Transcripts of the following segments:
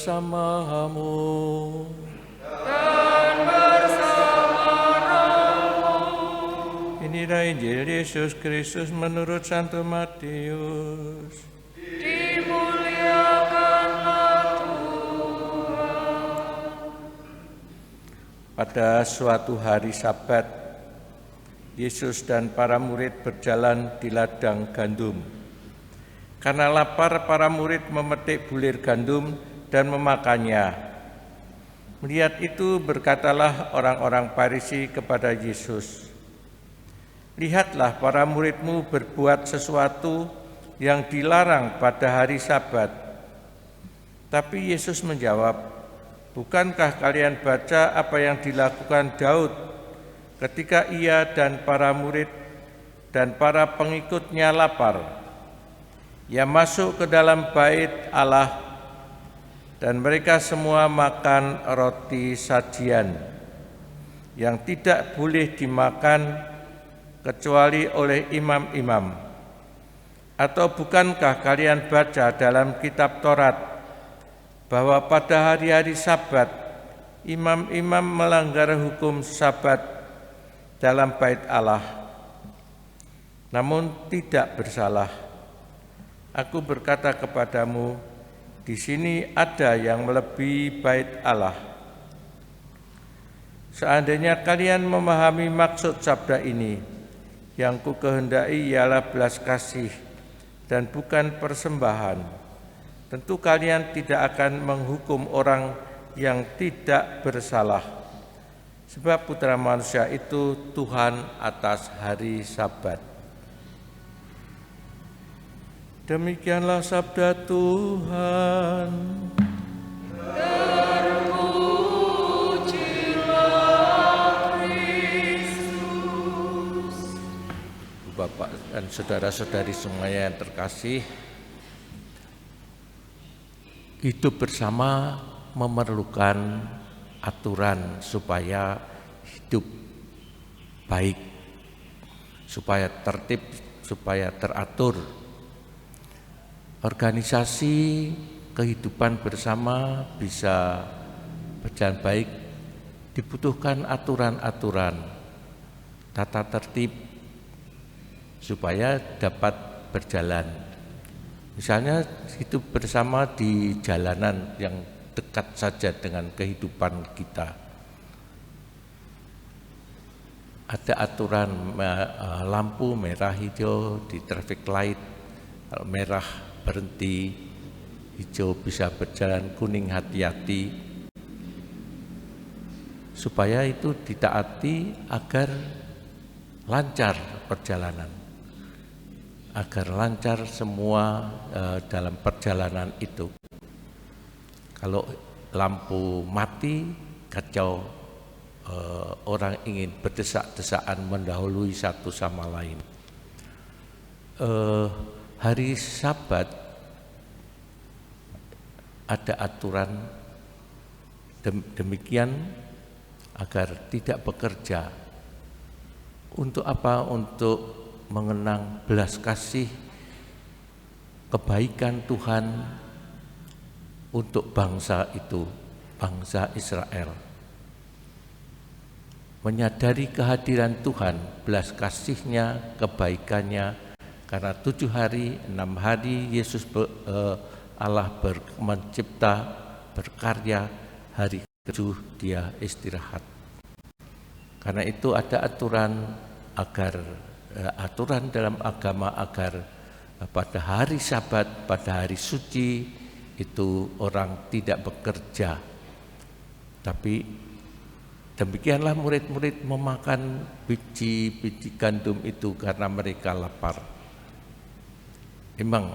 bersamamu. Dan bersama rohmu. Inilah Injil Yesus Kristus menurut Santo Matius. Dimuliakanlah Tuhan. Pada suatu hari Sabat, Yesus dan para murid berjalan di ladang gandum. Karena lapar, para murid memetik bulir gandum dan memakannya. Melihat itu, berkatalah orang-orang Farisi kepada Yesus, "Lihatlah, para muridmu berbuat sesuatu yang dilarang pada hari Sabat." Tapi Yesus menjawab, "Bukankah kalian baca apa yang dilakukan Daud ketika ia dan para murid dan para pengikutnya lapar? Ia masuk ke dalam bait Allah dan mereka semua makan roti sajian yang tidak boleh dimakan kecuali oleh imam-imam. Atau bukankah kalian baca dalam kitab Taurat bahwa pada hari-hari Sabat imam-imam melanggar hukum Sabat dalam bait Allah, namun tidak bersalah? Aku berkata kepadamu, di sini ada yang melebihi bait Allah. Seandainya kalian memahami maksud sabda ini, yang ku kehendaki ialah belas kasih dan bukan persembahan, tentu kalian tidak akan menghukum orang yang tidak bersalah. Sebab Putra Manusia itu Tuhan atas hari Sabat." Demikianlah sabda Tuhan. Terpujilah Kristus. Bapak dan saudara-saudari semuanya yang terkasih, hidup bersama memerlukan aturan supaya hidup baik, supaya tertib, supaya teratur. Organisasi kehidupan bersama bisa berjalan baik, dibutuhkan aturan-aturan, tata tertib supaya dapat berjalan. Misalnya hidup bersama di jalanan yang dekat saja dengan kehidupan kita. Ada aturan lampu merah hijau di traffic light, kalau merah berhenti, hijau bisa berjalan, kuning hati-hati, supaya itu ditaati agar lancar perjalanan, agar lancar semua dalam perjalanan itu. Kalau lampu mati, kacau, orang ingin berdesak-desakan mendahului satu sama lain. Hari Sabat ada aturan demikian agar tidak bekerja. Untuk apa? Untuk mengenang belas kasih kebaikan Tuhan untuk bangsa itu, bangsa Israel. Menyadari kehadiran Tuhan, belas kasih-Nya, kebaikannya, karena 7 hari, 6 hari Yesus Allah mencipta, berkarya, hari ke-7 Dia istirahat. Karena itu ada aturan aturan dalam agama agar pada hari Sabat, pada hari suci itu orang tidak bekerja. Tapi demikianlah murid-murid memakan biji-biji gandum itu karena mereka lapar. Memang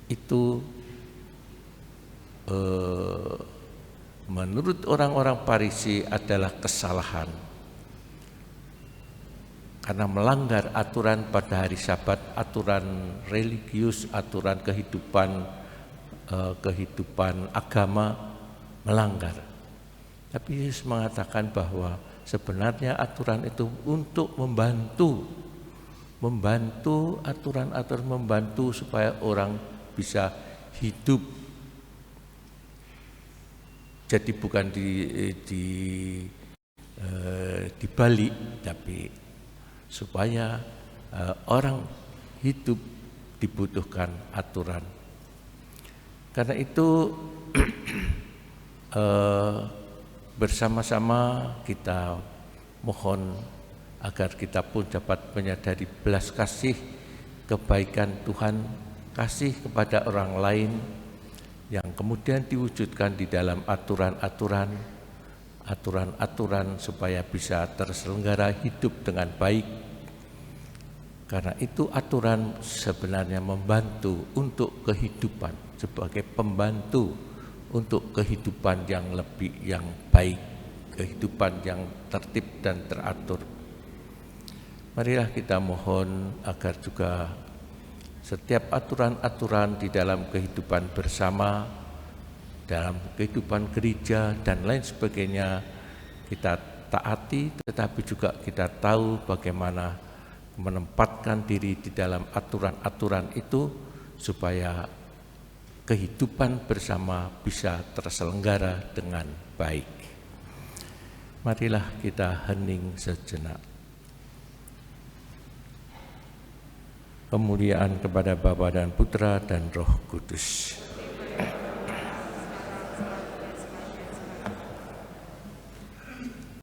itu menurut orang-orang Farisi adalah kesalahan. Karena melanggar aturan pada hari Sabat, aturan religius, aturan kehidupan agama, melanggar. Tapi Yesus mengatakan bahwa sebenarnya aturan itu untuk membantu aturan-aturan, membantu supaya orang bisa hidup Jadi bukan dibalik, tapi supaya orang hidup dibutuhkan aturan. Karena itu bersama-sama kita mohon agar kita pun dapat menyadari belas kasih kebaikan Tuhan, kasih kepada orang lain yang kemudian diwujudkan di dalam aturan-aturan supaya bisa terselenggara hidup dengan baik. Karena itu aturan sebenarnya membantu untuk kehidupan, sebagai pembantu untuk kehidupan yang baik, kehidupan yang tertib dan teratur. Marilah kita mohon agar juga setiap aturan-aturan di dalam kehidupan bersama, dalam kehidupan gereja dan lain sebagainya kita taati, tetapi juga kita tahu bagaimana menempatkan diri di dalam aturan-aturan itu supaya kehidupan bersama bisa terselenggara dengan baik. Marilah kita hening sejenak. Kemuliaan kepada Bapa dan Putra dan Roh Kudus.